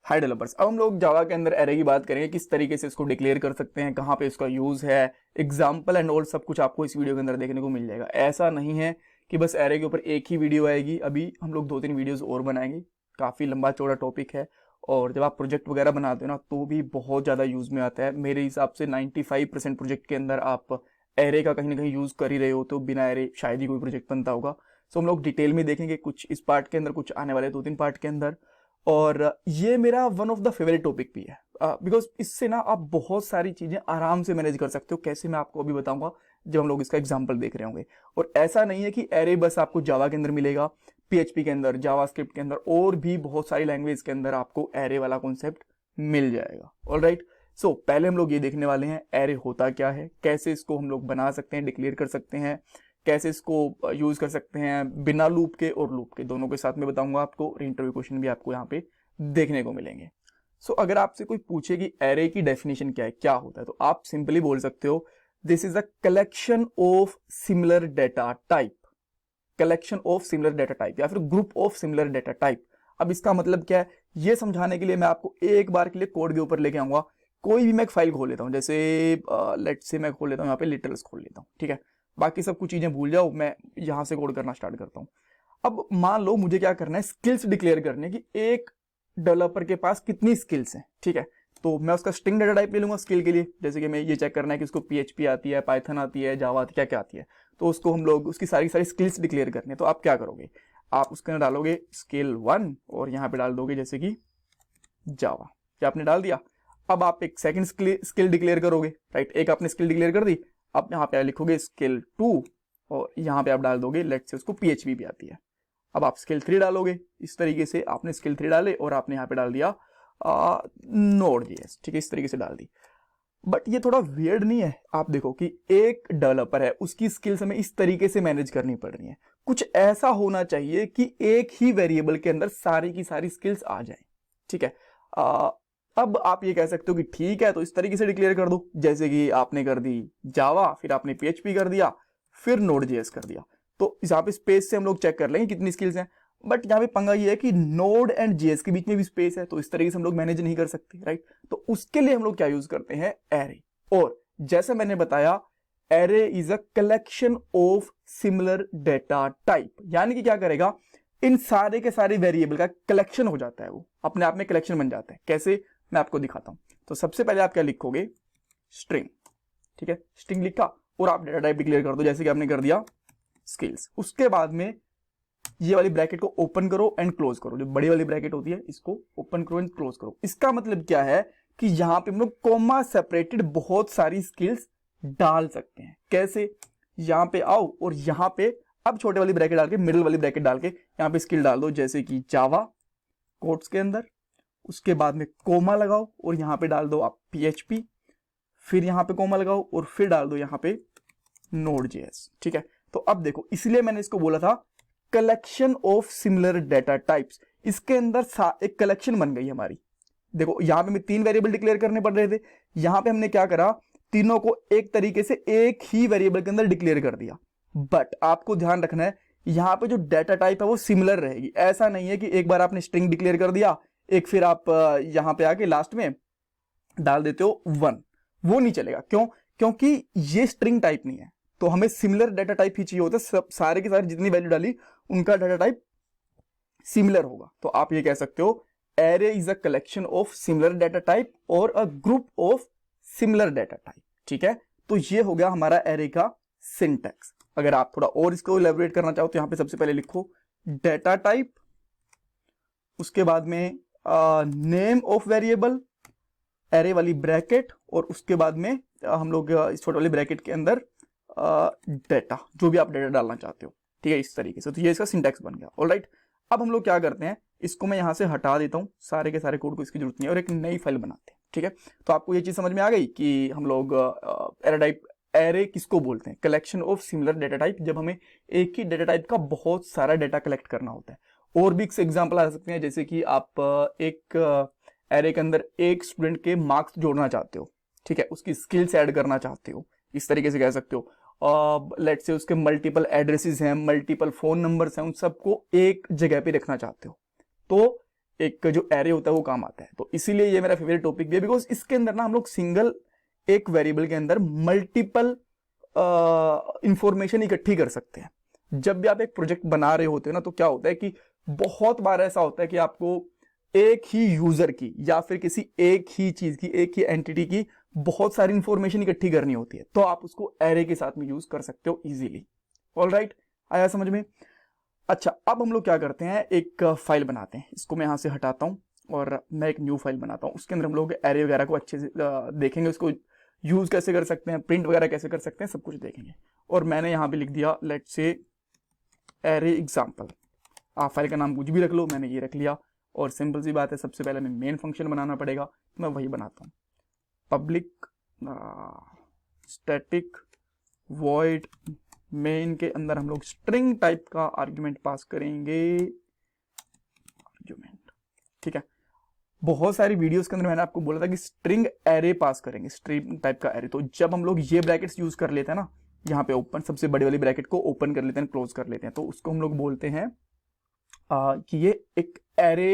हाय developers, अब हम लोग जावा के अंदर एरे की बात करेंगे, किस तरीके से इसको डिक्लेयर कर सकते हैं, कहाँ पे इसका यूज है, एग्जाम्पल एंड ऑल सब कुछ आपको इस वीडियो के अंदर देखने को मिल जाएगा। ऐसा नहीं है कि बस एरे के ऊपर एक ही वीडियो आएगी, अभी हम लोग 2-3 वीडियोस और बनाएंगे। काफी लंबा चौड़ा टॉपिक है और जब आप प्रोजेक्ट वगैरह बनाते हो ना तो भी बहुत ज्यादा यूज में आता है। मेरे हिसाब से 95% प्रोजेक्ट के अंदर आप एरे का कहीं ना कहीं यूज कर ही रहे हो, तो बिना एरे शायद ही कोई प्रोजेक्ट बनता होगा। सो हम लोग डिटेल में देखेंगे कुछ इस पार्ट के अंदर, कुछ आने वाले 2-3 पार्ट के अंदर। और ये मेरा one of the favourite topic भी है बिकॉज इससे ना आप बहुत सारी चीजें आराम से मैनेज कर सकते हो। कैसे, मैं आपको अभी बताऊंगा जब हम लोग इसका एग्जांपल देख रहे होंगे। और ऐसा नहीं है कि एरे बस आपको जावा के अंदर मिलेगा, पीएचपी के अंदर, जावास्क्रिप्ट के अंदर और भी बहुत सारी लैंग्वेज के अंदर आपको एरे वाला कॉन्सेप्ट मिल जाएगा। ऑलराइट, सो पहले हम लोग ये देखने वाले हैं एरे होता क्या है, कैसे इसको हम लोग बना सकते हैं, डिक्लेयर कर सकते हैं, कैसे इसको यूज कर सकते हैं बिना लूप के और लूप के, दोनों के साथ में बताऊंगा आपको। इंटरव्यू क्वेश्चन भी आपको यहाँ पे देखने को मिलेंगे। सो अगर आपसे कोई पूछे कि एरे की डेफिनेशन क्या है, क्या होता है, तो आप सिंपली बोल सकते हो this is a collection of similar data type. Collection of similar data type या फिर group of similar data type. अब इसका मतलब क्या है, ये समझाने के लिए मैं आपको एक बार के लिए कोड के ऊपर लेके आऊंगा। कोई भी मैं एक फाइल खोल लेता हूं, जैसे लेट्स से मैं खोल लेता हूं यहाँ पे लिटरल्स खोल लेता हूं, ठीक है। बाकी सब कुछ चीजें भूल जाओ, मैं यहां से कोड करना स्टार्ट करता हूं। अब मान लो मुझे क्या करना है, स्किल्स डिक्लेयर करने की। एक डेवलपर के पास कितनी स्किल्स हैं, ठीक है। तो मैं उसका स्ट्रिंग डेटा टाइप ले लूंगा स्किल के लिए, जैसे कि मैं ये चेक करना है कि उसको पीएचपी आती है, पाइथन आती है, जावा आती है, क्या क्या आती है। तो उसको हम लोग उसकी सारी सारी स्किल्स डिक्लेयर करने। तो आप क्या करोगे, आप उसके अंदर डालोगे स्किल 1 और यहाँ पे डाल दोगे जैसे कि जावा। क्या आपने डाल दिया। अब आप एक सेकंड स्किल डिक्लेयर करोगे, राइट। एक आपने स्किल डिक्लेयर कर दी, अब यहाँ पे लिखोगे स्किल 2 और यहाँ पे आप डाल दोगे लेट्स से उसको पीएचपी भी आती है। अब आप स्किल 3 डालोगे। इस तरीके से आपने स्किल 3 डाले और आपने यहाँ पे डाल दिया Node.js, ठीक है, इस तरीके से डाल दी। बट ये थोड़ा वियर्ड नहीं है। आप देखो कि एक डेवलपर है, उसकी स्किल्स हमें इस तरीके से मैनेज करनी पड़ रही है। कुछ ऐसा होना चाहिए कि एक ही वेरिएबल के अंदर सारी की सारी स्किल्स आ जाए, ठीक है। अब आप ये कह सकते हो कि ठीक है, तो इस तरीके से डिक्लेयर कर दो, जैसे कि आपने कर दी जावा, फिर आपने पीएचपी कर दिया, फिर Node.js कर दिया। तो यहाँ पे स्पेस से हम लोग चेक कर लेंगे कितनी स्किल्स हैं। बट यहाँ पे पंगा ये है कि नोड एंड जेएस के बीच में भी स्पेस है, तो इस तरीके से हम लोग मैनेज नहीं कर सकते, राइट। तो उसके लिए हम लोग क्या यूज करते हैं, एरे। और जैसा मैंने बताया, array is a collection of similar data type. यानी कि क्या करेगा, इन सारे के सारे वेरिएबल का कलेक्शन हो जाता है, वो अपने आप में कलेक्शन बन जाता है। कैसे, मैं आपको दिखाता हूं। तो सबसे पहले आप क्या लिखोगे, स्ट्रिंग, ठीक है। स्ट्रिंग लिखा और आप डेटा टाइप डिक्लेयर कर दो, जैसे कि आपने कर दिया स्किल्स। उसके बाद में ये वाली ब्रैकेट को ओपन करो एंड क्लोज करो, जो बड़ी वाली ब्रैकेट होती है इसको ओपन करो एंड क्लोज करो। इसका मतलब क्या है कि यहां पे हम लोग कॉमा सेपरेटेड बहुत सारी स्किल्स डाल सकते हैं। कैसे, यहां पे आओ और यहां पे अब छोटे वाली ब्रैकेट डाल के, मिडिल वाली ब्रैकेट डाल के यहां पे स्किल डाल दो, जैसे कि जावा कोट्स के अंदर। उसके बाद में कोमा लगाओ और यहां पे डाल दो आप पीएचपी, फिर यहां पे कोमा लगाओ और फिर डाल दो यहां पे Node.js, ठीक है। तो अब देखो, इसलिए मैंने इसको बोला था collection of similar data types. इसके अंदर एक कलेक्शन बन गई हमारी। देखो यहां पे हमें 3 वेरिएबल डिक्लेयर करने पड़ रहे थे, यहां पे हमने क्या करा, तीनों को एक तरीके से एक ही वेरिएबल के अंदर डिक्लेयर कर दिया। बट आपको ध्यान रखना है, यहां पे जो डेटा टाइप है वो सिमिलर रहेगी। ऐसा नहीं है कि एक बार आपने स्ट्रिंग डिक्लेयर कर दिया, एक फिर आप यहां पे आके लास्ट में डाल देते हो 1, वो नहीं चलेगा। क्यों, क्योंकि ये स्ट्रिंग टाइप नहीं है, तो हमें सिमिलर डेटा टाइप ही चाहिए होता है। सब सारे के सारे जितनी वैल्यू डाली उनका डेटा टाइप सिमिलर होगा। तो आप ये कह सकते हो array is a collection of similar data type और a group of similar data type, ठीक है। तो ये हो गया हमारा एरे का सिंटैक्स। अगर आप थोड़ा और इसको इलैबोरेट करना चाहो तो यहां पे सबसे पहले लिखो डेटा टाइप, उसके बाद में नेम ऑफ वेरिएबल, एरे वाली ब्रैकेट, और उसके बाद में हम लोग इस छोटे वाली ब्रैकेट के अंदर डेटा, जो भी आप डेटा डालना चाहते हो, ठीक है, इस तरीके से। तो ये इसका सिंटैक्स बन गया। ऑलराइट, अब हम लोग क्या करते हैं, इसको मैं यहां से हटा देता हूं, सारे के सारे कोड को इसकी जरूरत नहीं है, और एक नई फाइल बनाते हैं, ठीक है। तो आपको ये चीज समझ में आ गई कि हम लोग एरे टाइप, एरे किसको बोलते हैं, collection of similar data type, जब हमें एक ही डेटा टाइप का बहुत सारा डेटा कलेक्ट करना होता है। और भी एग्जाम्पल आ सकते हैं, जैसे कि आप एक एरे के अंदर एक स्टूडेंट के मार्क्स जोड़ना चाहते हो, ठीक है, उसकी स्किल्स ऐड करना चाहते हो, इस तरीके से कह सकते हो। लेट्स से उसके मल्टीपल एड्रेसेस हैं, मल्टीपल फोन नंबर्स हैं, उन सबको एक जगह पे रखना चाहते हो। तो एक जो एरे होता है वो काम आता है। तो इसीलिए ये मेरा फेवरेट टॉपिक भी है, बिकॉज इसके अंदर ना हम लोग सिंगल एक वेरिएबल के अंदर मल्टीपल इंफॉर्मेशन इकट्ठी कर सकते हैं। जब भी आप एक प्रोजेक्ट बना रहे होते हो ना, तो क्या होता है कि बहुत बार ऐसा होता है कि आपको एक ही यूजर की या फिर किसी एक ही चीज की, एक ही एंटिटी की बहुत सारी इंफॉर्मेशन इकट्ठी करनी होती है, तो आप उसको एरे के साथ में यूज कर सकते हो इजीली। ऑलराइट, आया समझ में? अच्छा, अब हम लोग क्या करते हैं, एक फाइल बनाते हैं। इसको मैं यहां से हटाता हूं और मैं एक न्यू फाइल बनाता हूं। उसके अंदर हम लोग एरे वगैरह को अच्छे से देखेंगे, उसको यूज कैसे कर सकते हैं, प्रिंट वगैरह कैसे कर सकते हैं, सब कुछ देखेंगे। और मैंने यहां पे लिख दिया लेट्स से एरे एग्जाम्पल। आप फाइल का नाम कुछ भी रख लो, मैंने ये रख लिया। और सिंपल सी बात है, सबसे पहले हमें मेन फंक्शन बनाना पड़ेगा, तो मैं वही बनाता हूँ। पब्लिक स्टैटिक वॉइड मेन के अंदर हम लोग स्ट्रिंग टाइप का आर्गुमेंट पास करेंगे, आर्गुमेंट। ठीक है, बहुत सारी वीडियोस के अंदर मैंने आपको बोला था कि स्ट्रिंग एरे पास करेंगे, स्ट्रिंग टाइप का एरे। तो जब हम लोग ये ब्रैकेट्स यूज कर लेते हैं ना, यहाँ पे ओपन, सबसे बड़ी वाली ब्रैकेट को ओपन कर लेते हैं, क्लोज कर लेते हैं, तो उसको हम लोग बोलते हैं कि ये एक एरे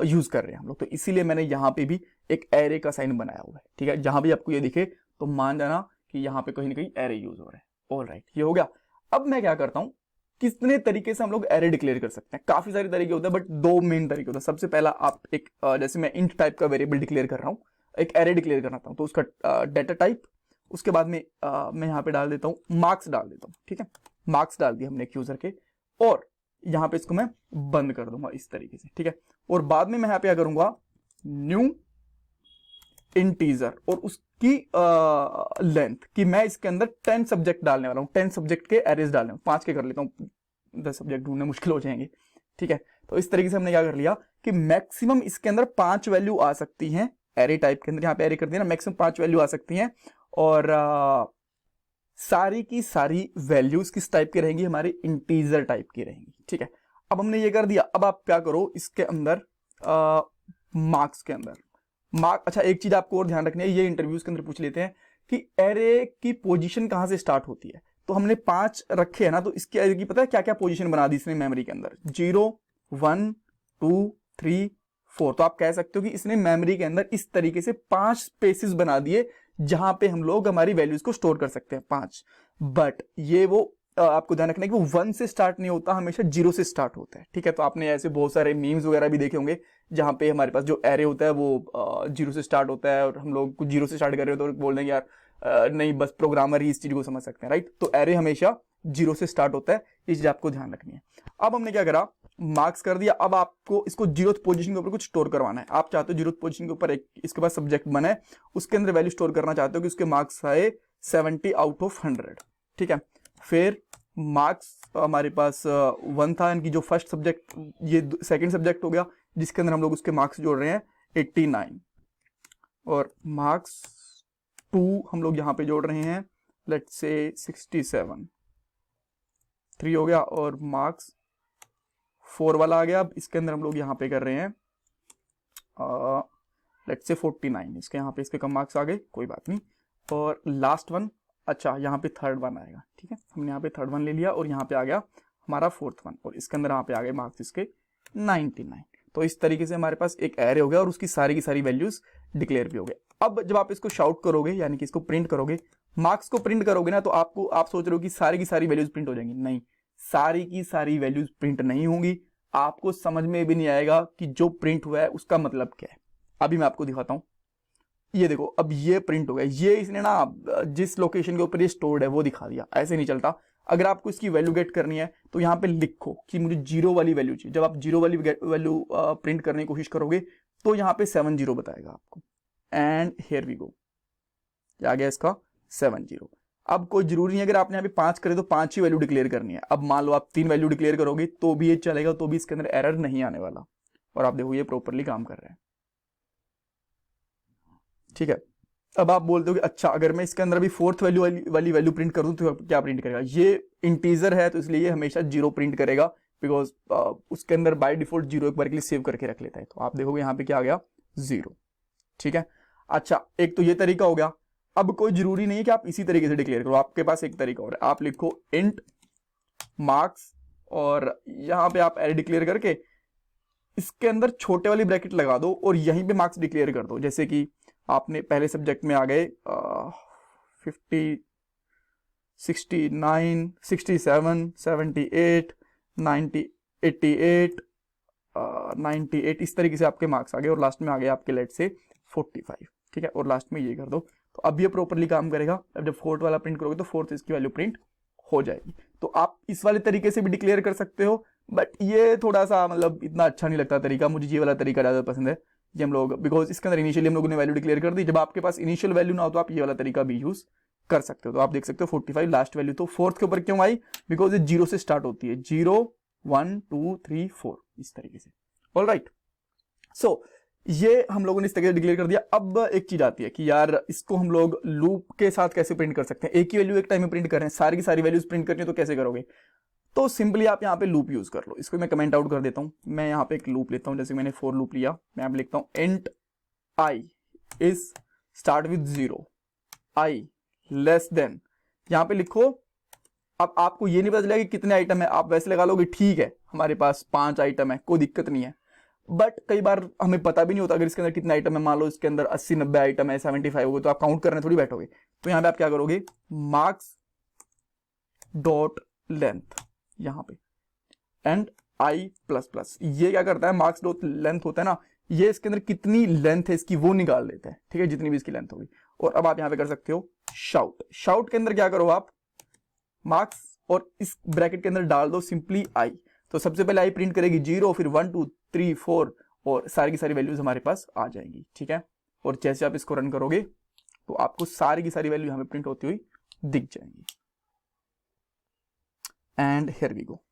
यूज कर रहे हैं हम लोग। तो इसीलिए मैंने यहाँ पे भी एक एरे का साइन बनाया हुआ है। ठीक है, जहां भी आपको ये दिखे तो मान जाना कि यहाँ पे कहीं ना कहीं एरे यूज हो रहा है। ऑलराइट, ये हो गया। अब मैं क्या करता हूँ, कितने तरीके से हम लोग एरे डिक्लेयर कर सकते हैं? काफी सारे तरीके होते हैं, बट दो मेन तरीके होते हैं। सबसे पहला, आप एक जैसे मैं इंट टाइप का वेरिएबल डिक्लेयर कर रहा हूँ, एक एरे डिक्लेयर करना हूँ, तो उसका डेटा टाइप, उसके बाद में मैं यहाँ पे डाल देता हूँ मार्क्स डाल देता हूँ। ठीक है, मार्क्स डाल दिया हमने एक यूजर के, और यहाँ पे इसको मैं बंद कर दूंगा इस तरीके से। ठीक है, और बाद में मैं यहाँ पे क्या करूंगा, न्यू इंटीजर, और उसकी लेंथ कि मैं इसके अंदर 10 सब्जेक्ट डालने वाला हूँ, 10 सब्जेक्ट के एरेज डालने, 5 के कर लेता हूँ, 10 सब्जेक्ट ढूंढने मुश्किल हो जाएंगे। ठीक है, तो इस तरीके से हमने क्या कर लिया कि मैक्सिमम इसके अंदर 5 वैल्यू आ सकती हैं एरे टाइप के अंदर। यहाँ पे एरे कर दिया ना, मैक्सिमम 5 वैल्यू आ सकती हैं, और सारी की सारी वैल्यूज किस टाइप की रहेंगी, हमारी इंटीजर टाइप की रहेंगी। ठीक है, अब हमने ये कर दिया। अब आप क्या करो, इसके अंदर मार्क्स के अंदर अच्छा, एक चीज आपको और ध्यान रखनी है, ये इंटरव्यूज के अंदर पूछ लेते हैं कि एरे की पोजीशन कहां से स्टार्ट होती है। तो हमने 5 रखे हैं ना, तो इसके एरे की पता है क्या क्या पोजीशन बना दी इसने मेमोरी के अंदर, 0 1 2 3 4। तो आप कह सकते हो कि इसने मेमोरी के अंदर इस तरीके से 5 स्पेसेस बना दिए जहां पे हम लोग हमारी वैल्यूज को स्टोर कर सकते हैं, 5। बट ये वो आपको ध्यान रखना है कि वो 1 से स्टार्ट नहीं होता, हमेशा 0 से स्टार्ट होता है। ठीक है, तो आपने ऐसे बहुत सारे मीम्स वगैरह भी देखे होंगे जहां पे हमारे पास जो एरे होता है वो 0 से स्टार्ट होता है, और हम लोग कुछ 0 से स्टार्ट कर रहे हो तो बोल देंगे यार नहीं, बस प्रोग्रामर ही इस चीज को समझ सकते हैं। राइट, तो एरे हमेशा 0 से स्टार्ट होता है, ये चीज आपको ध्यान रखनी है। अब हमने क्या करा, मार्क्स कर दिया। अब आपको इसको 0th पोजीशन के ऊपर कुछ स्टोर करवाना है। आप चाहते हो 0th पोजीशन के ऊपर एक इसके पास सब्जेक्ट बना है, उसके अंदर वैल्यू स्टोर करना चाहते हो कि उसके मार्क्स आए 70 आउट ऑफ 100। ठीक है, फिर मार्क्स हमारे पास 1 था, इनकी जो फर्स्ट सब्जेक्ट, ये सेकंड सब्जेक्ट हो गया जिसके अंदर हम लोग उसके मार्क्स जोड़ रहे हैं 89, और मार्क्स 2 हम लोग यहां पे जोड़ रहे हैं लेट्स से 67, 3 हो गया, और मार्क्स 4 वाला आ गया। अब इसके अंदर हम लोग यहाँ पे कर रहे हैं लेट्स से 49, इसके यहाँ पे इसके कम मार्क्स आ गए, कोई बात नहीं। और लास्ट वन, अच्छा यहाँ पे थर्ड वन आएगा। ठीक है, हमने यहाँ पे थर्ड वन ले लिया, और यहाँ पे आ गया हमारा फोर्थ वन, और इसके अंदर यहाँ पे आ गए मार्क्स इसके 99। तो इस तरीके से हमारे पास एक एरे हो गया, और उसकी सारी की सारी वैल्यूज डिक्लेयर भी हो गए। अब जब आप इसको शाउट करोगे, यानी कि इसको प्रिंट करोगे, मार्क्स को प्रिंट करोगे ना, तो आप सोच रहे हो कि सारी की सारी वैल्यूज प्रिंट हो जाएंगी। नहीं, सारी की सारी वैल्यूज प्रिंट नहीं होंगी। आपको समझ में भी नहीं आएगा कि जो प्रिंट हुआ है उसका मतलब क्या है। अभी मैं आपको दिखाता हूं, ये देखो, अब ये प्रिंट हो गया, ये इसने ना जिस लोकेशन के ऊपर ये स्टोर्ड है वो दिखा दिया। ऐसे नहीं चलता। अगर आपको इसकी वैल्यू गेट करनी है तो यहाँ पे लिखो कि मुझे 0 वाली वैल्यू चाहिए। जब आप 0 वाली वैल्यू प्रिंट करने की कोशिश करोगे तो यहाँ पे 70 बताएगा आपको, एंड हियर वी गो, आ गया इसका 70। अब कोई जरूरी नहीं, अगर आपने यहाँ पे 5 करे तो 5 ही वैल्यू डिक्लेयर करनी है। अब मान लो आप 3 वैल्यू डिक्लेयर करोगे तो भी ये चलेगा, तो भी इसके अंदर एरर नहीं आने वाला। और आप देखो ये प्रॉपरली काम कर रहा है। ठीक है, अब आप बोलते हो कि अच्छा, अगर मैं इसके अंदर भी 4th वैल्यू वाली वैल्यू प्रिंट कर दूं तो क्या प्रिंट करेगा? ये इंटीजर है तो इसलिए ये हमेशा 0 प्रिंट करेगा, बिकॉज उसके अंदर बाय डिफॉल्ट 0 एक बार के लिए सेव करके रख लेता है। तो आप देखोगे यहाँ पे क्या आ गया, 0। ठीक है, अच्छा, एक तो ये तरीका हो गया। अब कोई जरूरी नहीं है कि आप इसी तरीके से डिक्लेयर करो, आपके पास एक तरीका और है। आप लिखो इंट मार्क्स, और यहां पे आप एरे डिक्लेयर करके इसके अंदर छोटे वाली ब्रैकेट लगा दो और यहीं पे मार्क्स डिक्लेयर कर दो। जैसे कि आपने पहले सब्जेक्ट में आ गए 50, 69, 67, 78, 90, 88, 98, इस तरीके से आपके मार्क्स आ गए और लास्ट में आ गए आपके लेट से 45, ठीक है, और लास्ट में ये कर दो। तो अब ये प्रॉपरली काम करेगा। अब जब फोर्थ वाला प्रिंट करोगे तो फोर्थ इसकी वैल्यू प्रिंट हो जाएगी। तो आप इस वाले तरीके से भी डिक्लेयर कर सकते हो, बट ये थोड़ा सा मतलब इतना अच्छा नहीं लगता तरीका। मुझे ये वाला तरीका ज़्यादा पसंद है ये हम लोग, बिकॉज इसके अंदर इनिशियली हम लोगों ने वैल्यू डिक्लेयर कर दी। जब आपके पास इनिशियल वैल्यू ना हो तो आप ये वाला तरीका भी यूज कर सकते हो। तो आप देख सकते हो 45 लास्ट वैल्यू तो फोर्थ के ऊपर क्यों आई, बिकॉज ये 0 से स्टार्ट होती है, 0, 1, 2, 3, 4 इस तरीके से। ऑल राइट, सो ये हम लोगों ने इस तरीके से डिक्लेयर कर दिया। अब एक चीज आती है कि यार इसको हम लोग लूप के साथ कैसे प्रिंट कर सकते हैं। एक ही वैल्यू एक टाइम में प्रिंट कर रहे हैं, सारी की सारी वैल्यूज प्रिंट करनी है तो कैसे करोगे। तो सिंपली आप यहाँ पे लूप यूज कर लो। इसको मैं कमेंट आउट कर देता हूँ। मैं यहाँ पे एक लूप लेता हूँ, जैसे मैंने फॉर लूप लिया। मैं यहाँ पे लिखता हूँ int I is start with 0, I less then, यहाँ पे लिखो। अब आपको ये नहीं पता चलेगा कि कितने आइटम है, आप वैसे लगा लोगे ठीक है हमारे पास 5 आइटम है, कोई दिक्कत नहीं है। बट कई बार हमें पता भी नहीं होता अगर इसके अंदर कितने आइटम है। मान लो इसके अंदर 80-90 आइटम है, 75 हो गए, तो आप काउंट करने थोड़ी बैठोगे। तो यहाँ पे आप क्या करोगे, मार्क्स डॉट लेंथ यहाँ पे एंड आई प्लस प्लस। ये क्या करता है, मार्क्स डॉट लेंथ होता है ना, ये इसके अंदर कितनी लेंथ है इसकी वो निकाल लेते हैं, ठीक है, जितनी भी इसकी लेंथ होगी। और अब आप यहाँ पे कर सकते हो शाउट। शाउट के अंदर क्या करो आप, मार्क्स और इस ब्रैकेट के अंदर डाल दो सिंपली आई। तो सबसे पहले आई प्रिंट करेगी 0, फिर 1, 2, 3, 4 और सारी की सारी वैल्यूज हमारे पास आ जाएंगी, ठीक है। और जैसे आप इसको रन करोगे तो आपको सारी की सारी वैल्यू यहाँ पे प्रिंट होती हुई दिख जाएंगी। एंड हियर वी गो,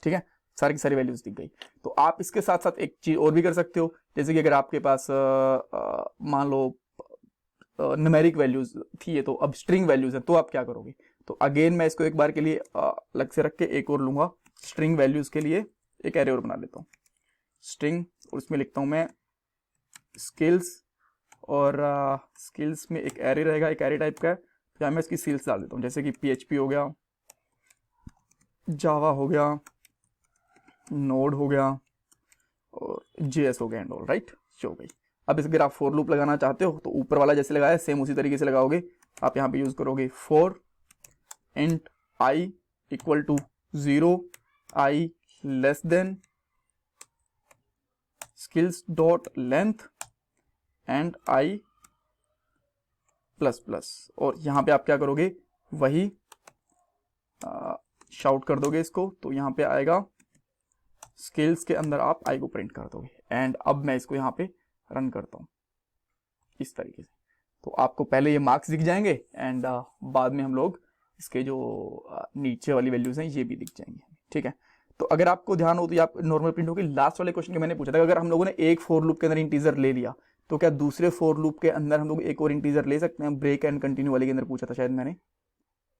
ठीक है, सारी की सारी वैल्यूज दिख गई। तो आप इसके साथ साथ एक चीज और भी कर सकते हो, जैसे कि अगर आपके पास मान लो न्यूमेरिक वैल्यूज थी, तो अब स्ट्रिंग वैल्यूज है, तो आप क्या करोगे। तो अगेन मैं इसको एक बार के लिए अलग से रख के एक और लूंगा। स्ट्रिंग वैल्यूज के लिए एक एरे और बना लेता हूँ, स्ट्रिंग, और उसमें लिखता हूँ मैं स्किल्स, और स्किल्स में एक एरे रहेगा, एक एरे टाइप का है। तो यहाँ मैं इसकी स्किल्स डाल देता हूँ, जैसे कि PHP हो गया, जावा हो गया, नोड हो गया और JS हो गया एंड ऑल राइट, हो गई। अब इस अगर आप फॉर लूप लगाना चाहते हो तो ऊपर वाला जैसे लगाया सेम उसी तरीके से लगाओगे। आप यहाँ पे यूज करोगे for int I equal to 0, I less than skills dot length and I plus plus. और यहाँ पे आप क्या करोगे, वही शाउट कर दोगे इसको, तो यहाँ पे आएगा स्किल्स के अंदर आप आई को प्रिंट कर दोगे। एंड अब मैं इसको यहाँ पे रन करता हूँ इस तरीके से। तो आपको पहले ये मार्क्स दिख जाएंगे एंड बाद में हम लोग इसके जो नीचे वाली वैल्यूज हैं ये भी दिख जाएंगे, ठीक है। तो अगर आपको ध्यान हो तो आप नॉर्मल प्रिंट होगी। लास्ट वाले क्वेश्चन के मैंने पूछा था अगर हम लोगों ने एक फॉर लूप के अंदर इंटीजर ले लिया तो क्या दूसरे फॉर लूप के अंदर हम लोग एक और इंटीजर ले सकते हैं। ब्रेक एंड कंटिन्यू वाले के अंदर पूछा था शायद मैंने,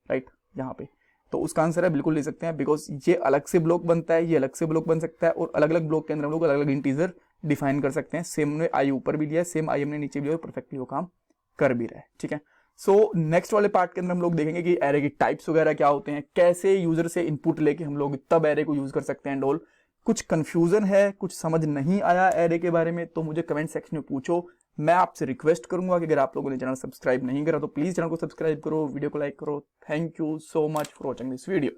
राइट, यहाँ पे। तो उसका आंसर है बिल्कुल ले सकते हैं, बिकॉज ये अलग से ब्लॉक बनता है, ये अलग से ब्लॉक बन सकता है, और अलग अलग ब्लॉक के अंदर हम लोग अलग अलग इंटीजर डिफाइन कर सकते हैं। सेम ने आई ऊपर भी लिया है, सेम आई हमने नीचे भी लिया, परफेक्टली वो काम कर भी रहा है, ठीक है। सो नेक्स्ट वाले पार्ट के अंदर हम लोग देखेंगे कि एरे की टाइप्स वगैरह क्या होते हैं, कैसे यूजर से इनपुट लेके हम लोग तब एरे को यूज कर सकते हैं एंड ऑल। कुछ कंफ्यूजन है, कुछ समझ नहीं आया एरे के बारे में तो मुझे कमेंट सेक्शन में पूछो। मैं आपसे रिक्वेस्ट करूंगा कि अगर आप लोगों ने चैनल सब्सक्राइब नहीं करा तो प्लीज चैनल को सब्सक्राइब करो, वीडियो को लाइक करो। Thank you so much for watching this video.